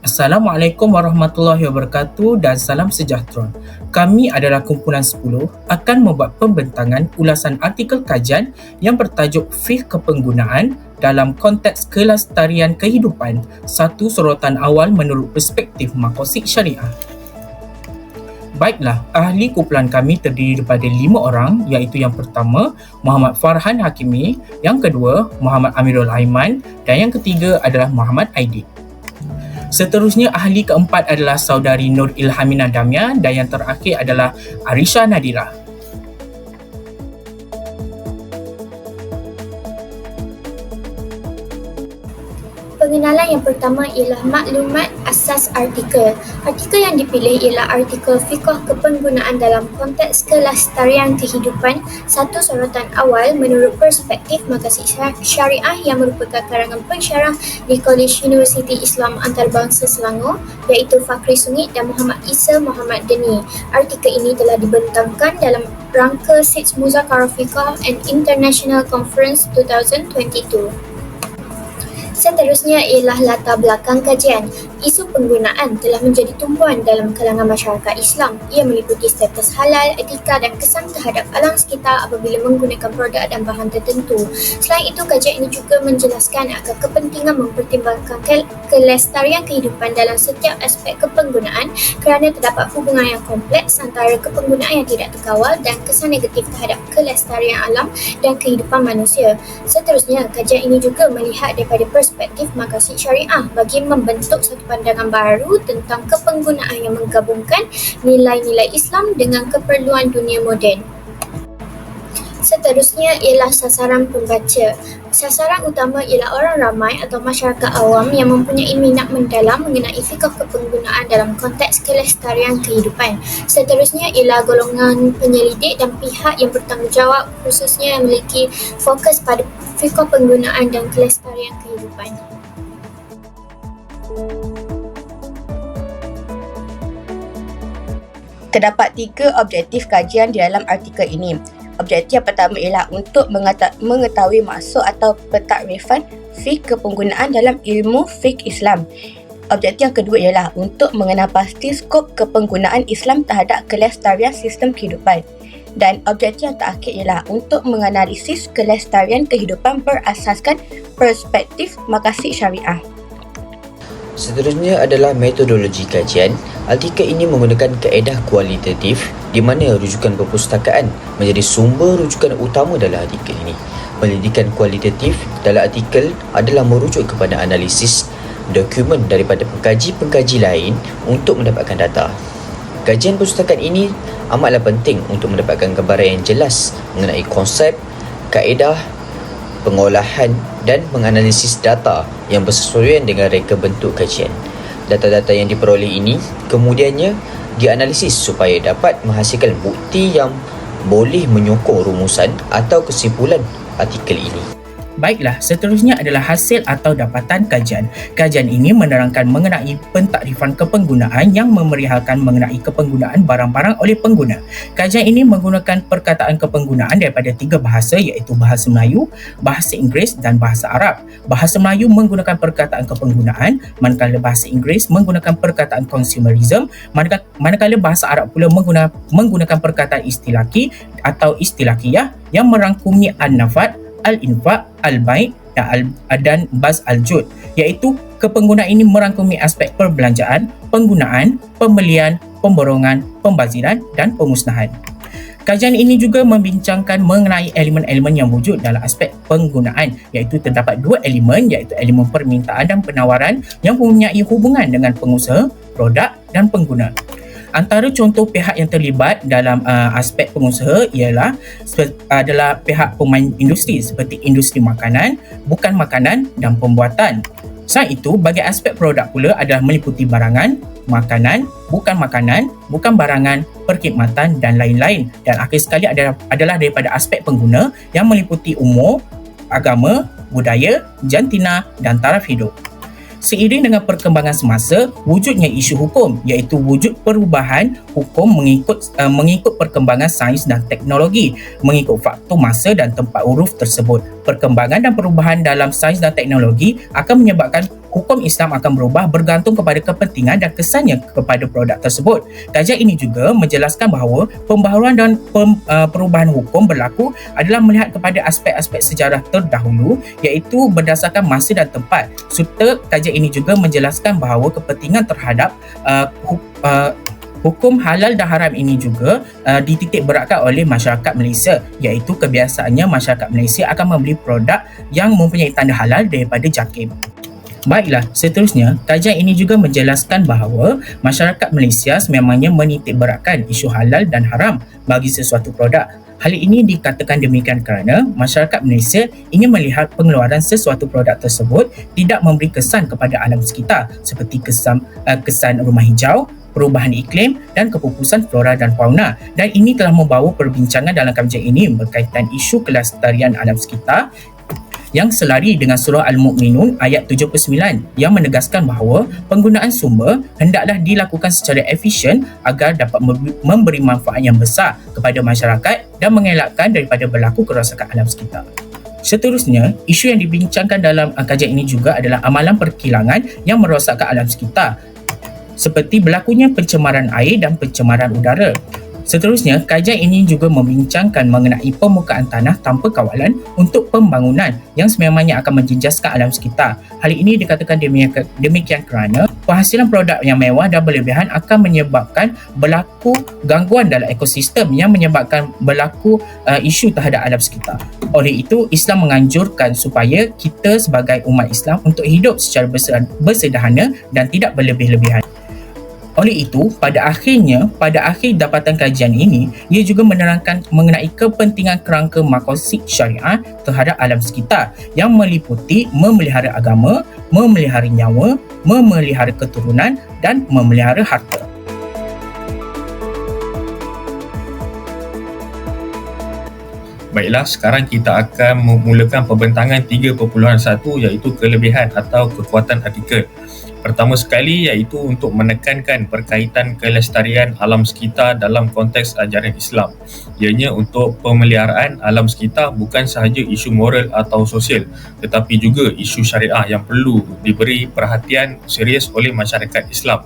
Assalamualaikum warahmatullahi wabarakatuh dan salam sejahtera. Kami adalah kumpulan 10 akan membuat pembentangan ulasan artikel kajian yang bertajuk Fiqh Kepenggunaan dalam konteks kelestarian kehidupan, satu sorotan awal menurut perspektif maqasid syariah. Baiklah, ahli kumpulan kami terdiri daripada 5 orang, iaitu yang pertama Muhammad Farhan Hakimi, yang kedua Muhammad Amirul Aiman dan yang ketiga adalah Muhammad Aidit. Seterusnya ahli keempat adalah saudari Nur Ilhamina Damia dan yang terakhir adalah Arisha Nadira. Pengenalan yang pertama ialah maklumat asas artikel. Artikel yang dipilih ialah artikel Fiqh Kepenggunaan dalam konteks kelestarian kehidupan, satu sorotan awal menurut perspektif maqasid syariah yang merupakan karangan pensyarah di College Universiti Islam Antarabangsa Selangor iaitu Fakhri Sungit dan Muhammad Isa Muhammad Deni. Artikel ini telah dibentangkan dalam rangka 6 Muzakarah Fiqh and International Conference 2022. Seterusnya ialah latar belakang kajian. Isu penggunaan telah menjadi tumpuan dalam kalangan masyarakat Islam. Ia meliputi status halal, etika dan kesan terhadap alam sekitar apabila menggunakan produk dan bahan tertentu. Selain itu, kajian ini juga menjelaskan akan kepentingan mempertimbangkan kelestarian kehidupan dalam setiap aspek kepenggunaan kerana terdapat hubungan yang kompleks antara kepenggunaan yang tidak terkawal dan kesan negatif terhadap kelestarian alam dan kehidupan manusia. Seterusnya, kajian ini juga melihat daripada perspektif maqasid syariah bagi membentuk satu pandangan baru tentang kepenggunaan yang menggabungkan nilai-nilai Islam dengan keperluan dunia moden. Seterusnya ialah sasaran pembaca. Sasaran utama ialah orang ramai atau masyarakat awam yang mempunyai minat mendalam mengenai fiqh kepenggunaan dalam konteks kelestarian kehidupan. Seterusnya ialah golongan penyelidik dan pihak yang bertanggungjawab khususnya yang memiliki fokus pada fiqh penggunaan dan kelestarian kehidupan. Terdapat 3 objektif kajian di dalam artikel ini. Objektif yang pertama ialah untuk mengetahui maksud atau pentakrifan fiqh kepenggunaan dalam ilmu fiqh Islam. Objektif yang kedua ialah untuk mengenal pasti skop kepenggunaan Islam terhadap kelestarian sistem kehidupan. Dan objektif yang terakhir ialah untuk menganalisis kelestarian kehidupan berasaskan perspektif maqasid syariah. Seterusnya adalah metodologi kajian. Artikel ini menggunakan kaedah kualitatif di mana rujukan perpustakaan menjadi sumber rujukan utama dalam artikel ini. Penyelidikan kualitatif dalam artikel adalah merujuk kepada analisis dokumen daripada pengkaji-pengkaji lain untuk mendapatkan data. Kajian perpustakaan ini amatlah penting untuk mendapatkan gambaran yang jelas mengenai konsep, kaedah, pengolahan dan menganalisis data yang bersesuaian dengan reka bentuk kajian. Data-data yang diperoleh ini kemudiannya dianalisis supaya dapat menghasilkan bukti yang boleh menyokong rumusan atau kesimpulan artikel ini. Baiklah, seterusnya adalah hasil atau dapatan kajian. Kajian ini menerangkan mengenai pentakrifan kepenggunaan yang memerihalkan mengenai kepenggunaan barang-barang oleh pengguna. Kajian ini menggunakan perkataan kepenggunaan daripada 3 bahasa iaitu bahasa Melayu, bahasa Inggeris dan bahasa Arab. Bahasa Melayu menggunakan perkataan kepenggunaan, manakala bahasa Inggeris menggunakan perkataan consumerism, manakala bahasa Arab pula menggunakan perkataan istilaki atau istilakiyah yang merangkumi an-nafat, al-infaq, al-bai' dan baz al-jud, iaitu kepenggunaan ini merangkumi aspek perbelanjaan, penggunaan, pembelian, pemborongan, pembaziran dan pemusnahan. Kajian ini juga membincangkan mengenai elemen-elemen yang wujud dalam aspek penggunaan, iaitu terdapat 2 elemen iaitu elemen permintaan dan penawaran yang mempunyai hubungan dengan pengusaha, produk dan pengguna. Antara contoh pihak yang terlibat dalam aspek pengusaha adalah pihak pemain industri seperti industri makanan, bukan makanan dan pembuatan. Selain itu, bagi aspek produk pula adalah meliputi barangan, makanan, bukan barangan, perkhidmatan dan lain-lain. Dan akhir sekali adalah daripada aspek pengguna yang meliputi umur, agama, budaya, jantina dan taraf hidup. Seiring dengan perkembangan semasa, wujudnya isu hukum iaitu wujud perubahan hukum mengikut perkembangan sains dan teknologi, mengikut faktor masa dan tempat huruf tersebut. Perkembangan dan perubahan dalam sains dan teknologi akan menyebabkan hukum Islam akan berubah bergantung kepada kepentingan dan kesannya kepada produk tersebut. Kajian ini juga menjelaskan bahawa pembaharuan dan perubahan hukum berlaku adalah melihat kepada aspek-aspek sejarah terdahulu iaitu berdasarkan masa dan tempat. Serta kajian ini juga menjelaskan bahawa kepentingan terhadap hukum halal dan haram ini juga dititik beratkan oleh masyarakat Malaysia, iaitu kebiasaannya masyarakat Malaysia akan membeli produk yang mempunyai tanda halal daripada JAKIM. Baiklah, seterusnya, kajian ini juga menjelaskan bahawa masyarakat Malaysia sememangnya menitik beratkan isu halal dan haram bagi sesuatu produk. Hal ini dikatakan demikian kerana masyarakat Malaysia ingin melihat pengeluaran sesuatu produk tersebut tidak memberi kesan kepada alam sekitar seperti kesan rumah hijau, perubahan iklim dan kepupusan flora dan fauna. Dan ini telah membawa perbincangan dalam kajian ini berkaitan isu kelestarian alam sekitar yang selari dengan surah Al-Mu'minun ayat 79 yang menegaskan bahawa penggunaan sumber hendaklah dilakukan secara efisien agar dapat memberi manfaat yang besar kepada masyarakat dan mengelakkan daripada berlaku kerosakan alam sekitar. Seterusnya, isu yang dibincangkan dalam kajian ini juga adalah amalan perkilangan yang merosakkan alam sekitar seperti berlakunya pencemaran air dan pencemaran udara. Seterusnya, kajian ini juga membincangkan mengenai permukaan tanah tanpa kawalan untuk pembangunan yang sememangnya akan menjejaskan alam sekitar. Hal ini dikatakan demikian kerana penghasilan produk yang mewah dan berlebihan akan menyebabkan berlaku gangguan dalam ekosistem yang menyebabkan berlaku isu terhadap alam sekitar. Oleh itu, Islam menganjurkan supaya kita sebagai umat Islam untuk hidup secara bersederhana dan tidak berlebih-lebihan. Oleh itu, pada akhir dapatan kajian ini, ia juga menerangkan mengenai kepentingan kerangka maqasid syariah terhadap alam sekitar yang meliputi memelihara agama, memelihara nyawa, memelihara keturunan dan memelihara harta. Baiklah, sekarang kita akan memulakan pembentangan 3.1 iaitu kelebihan atau kekuatan artikel. Pertama sekali iaitu untuk menekankan berkaitan kelestarian alam sekitar dalam konteks ajaran Islam. Ianya untuk pemeliharaan alam sekitar bukan sahaja isu moral atau sosial tetapi juga isu syariah yang perlu diberi perhatian serius oleh masyarakat Islam.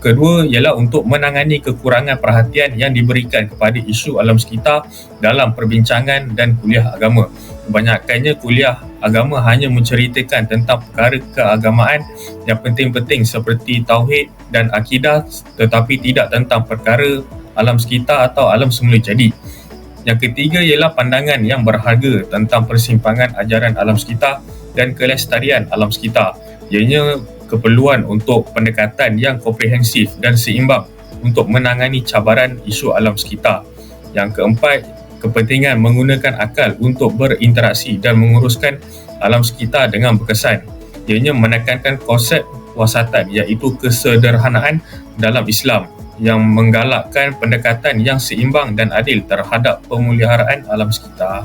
Kedua ialah untuk menangani kekurangan perhatian yang diberikan kepada isu alam sekitar dalam perbincangan dan kuliah agama. Kebanyakannya kuliah agama hanya menceritakan tentang perkara keagamaan yang penting-penting seperti tauhid dan akidah tetapi tidak tentang perkara alam sekitar atau alam semula jadi. Yang ketiga ialah pandangan yang berharga tentang persimpangan ajaran alam sekitar dan kelestarian alam sekitar. Ianya keperluan untuk pendekatan yang komprehensif dan seimbang untuk menangani cabaran isu alam sekitar. Yang keempat, kepentingan menggunakan akal untuk berinteraksi dan menguruskan alam sekitar dengan berkesan. Ianya menekankan konsep wasatan iaitu kesederhanaan dalam Islam yang menggalakkan pendekatan yang seimbang dan adil terhadap pemeliharaan alam sekitar.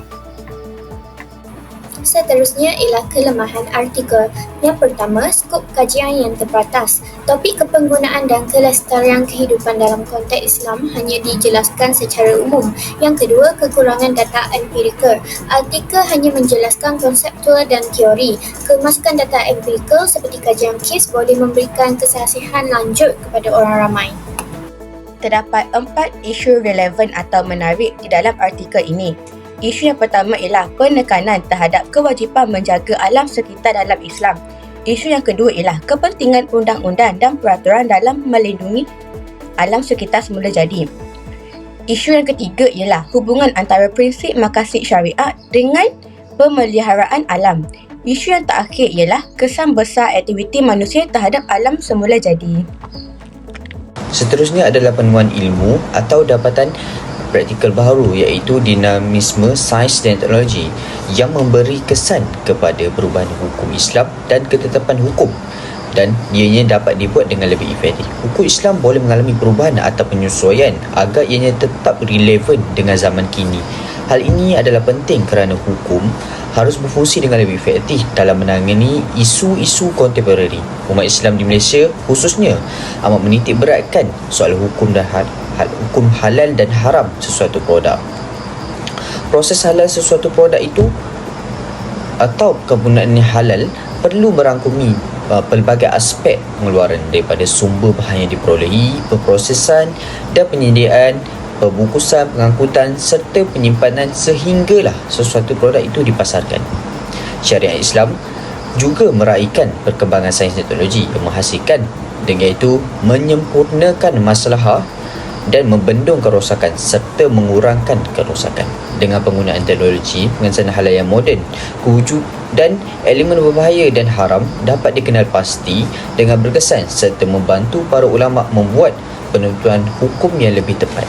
Seterusnya ialah kelemahan artikel. Yang pertama, skop kajian yang terbatas. Topik kepenggunaan dan kelestarian kehidupan dalam konteks Islam hanya dijelaskan secara umum. Yang kedua, kekurangan data empirikal. Artikel hanya menjelaskan konseptual dan teori. Kemasukan data empirikal seperti kajian kes boleh memberikan kesaksian lanjut kepada orang ramai. Terdapat 4 isu relevan atau menarik di dalam artikel ini. Isu yang pertama ialah penekanan terhadap kewajipan menjaga alam sekitar dalam Islam. Isu yang kedua ialah kepentingan undang-undang dan peraturan dalam melindungi alam sekitar semula jadi. Isu yang ketiga ialah hubungan antara prinsip maqasid syariat dengan pemeliharaan alam. Isu yang terakhir ialah kesan besar aktiviti manusia terhadap alam semula jadi. Seterusnya adalah penemuan ilmu atau dapatan praktikal baru iaitu dinamisme sains dan teknologi yang memberi kesan kepada perubahan hukum Islam dan ketetapan hukum dan ianya dapat dibuat dengan lebih efektif. Hukum Islam boleh mengalami perubahan atau penyesuaian agar ianya tetap relevan dengan zaman kini. Hal ini adalah penting kerana hukum harus berfungsi dengan lebih efektif dalam menangani isu-isu kontemporari. Umat Islam di Malaysia khususnya amat menitik beratkan soal hukum dan hukum halal dan haram sesuatu produk. Proses halal sesuatu produk itu atau penggunaan halal perlu merangkumi pelbagai aspek pengeluaran daripada sumber bahan yang diperolehi, pemprosesan dan penyediaan, pembungkusan, pengangkutan serta penyimpanan sehinggalah sesuatu produk itu dipasarkan. Syariat Islam juga meraihkan perkembangan sains teknologi yang menghasilkan dengan itu menyempurnakan masalah dan membendung kerosakan serta mengurangkan kerosakan. Dengan penggunaan teknologi pengesahan halal yang moden, kewujudan elemen berbahaya dan haram dapat dikenal pasti dengan berkesan serta membantu para ulama membuat penentuan hukum yang lebih tepat.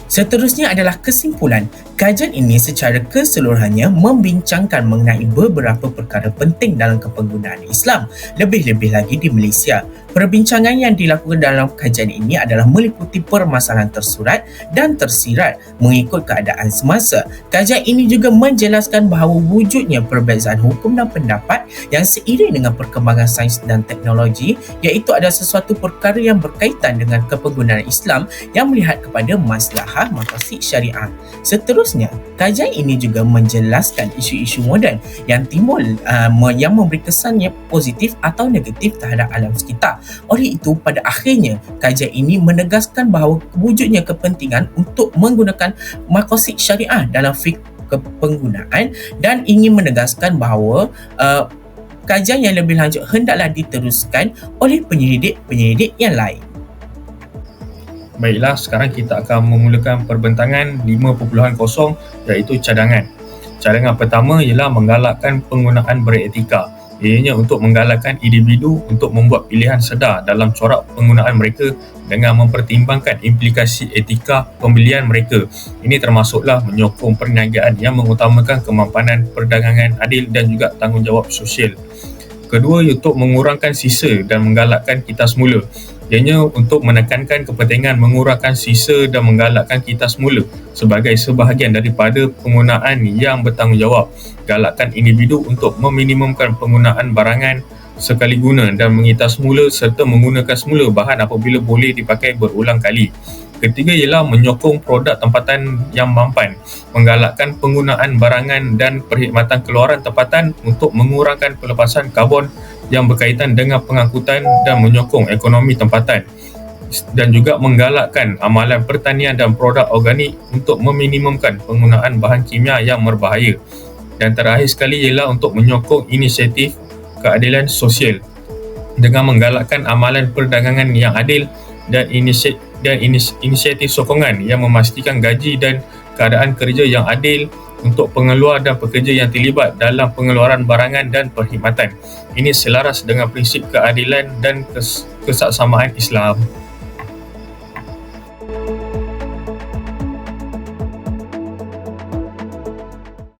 Seterusnya adalah kesimpulan. Kajian ini secara keseluruhannya membincangkan mengenai beberapa perkara penting dalam kepenggunaan Islam, lebih-lebih lagi di Malaysia. Perbincangan yang dilakukan dalam kajian ini adalah meliputi permasalahan tersurat dan tersirat mengikut keadaan semasa. Kajian ini juga menjelaskan bahawa wujudnya perbezaan hukum dan pendapat yang seiring dengan perkembangan sains dan teknologi, iaitu ada sesuatu perkara yang berkaitan dengan kepenggunaan Islam yang melihat kepada maslahah maqasid syariah. Seterusnya, kajian ini juga menjelaskan isu-isu moden yang timbul yang memberi kesan yang positif atau negatif terhadap alam sekitar. Oleh itu, pada akhirnya, kajian ini menegaskan bahawa wujudnya kepentingan untuk menggunakan maqasid syariah dalam fiqh kepenggunaan dan ingin menegaskan bahawa kajian yang lebih lanjut hendaklah diteruskan oleh penyelidik-penyelidik yang lain. Baiklah, sekarang kita akan memulakan perbincangan 5.0 iaitu cadangan. Cadangan pertama ialah menggalakkan penggunaan beretika. Ianya untuk menggalakkan individu untuk membuat pilihan sedar dalam corak penggunaan mereka dengan mempertimbangkan implikasi etika pembelian mereka. Ini termasuklah menyokong perniagaan yang mengutamakan kemampanan perdagangan adil dan juga tanggungjawab sosial. Kedua, untuk mengurangkan sisa dan menggalakkan kita semula. Ianya untuk menekankan kepentingan mengurangkan sisa dan menggalakkan kita semula sebagai sebahagian daripada penggunaan yang bertanggungjawab. Galakkan individu untuk meminimumkan penggunaan barangan sekali guna dan mengitas semula serta menggunakan semula bahan apabila boleh dipakai berulang kali. Ketiga ialah menyokong produk tempatan yang mampan, menggalakkan penggunaan barangan dan perkhidmatan keluaran tempatan untuk mengurangkan pelepasan karbon yang berkaitan dengan pengangkutan dan menyokong ekonomi tempatan, dan juga menggalakkan amalan pertanian dan produk organik untuk meminimumkan penggunaan bahan kimia yang berbahaya. Dan terakhir sekali ialah untuk menyokong inisiatif keadilan sosial dengan menggalakkan amalan perdagangan yang adil dan inisiatif sokongan yang memastikan gaji dan keadaan kerja yang adil untuk pengeluar dan pekerja yang terlibat dalam pengeluaran barangan dan perkhidmatan. Ini selaras dengan prinsip keadilan dan kesaksamaan Islam.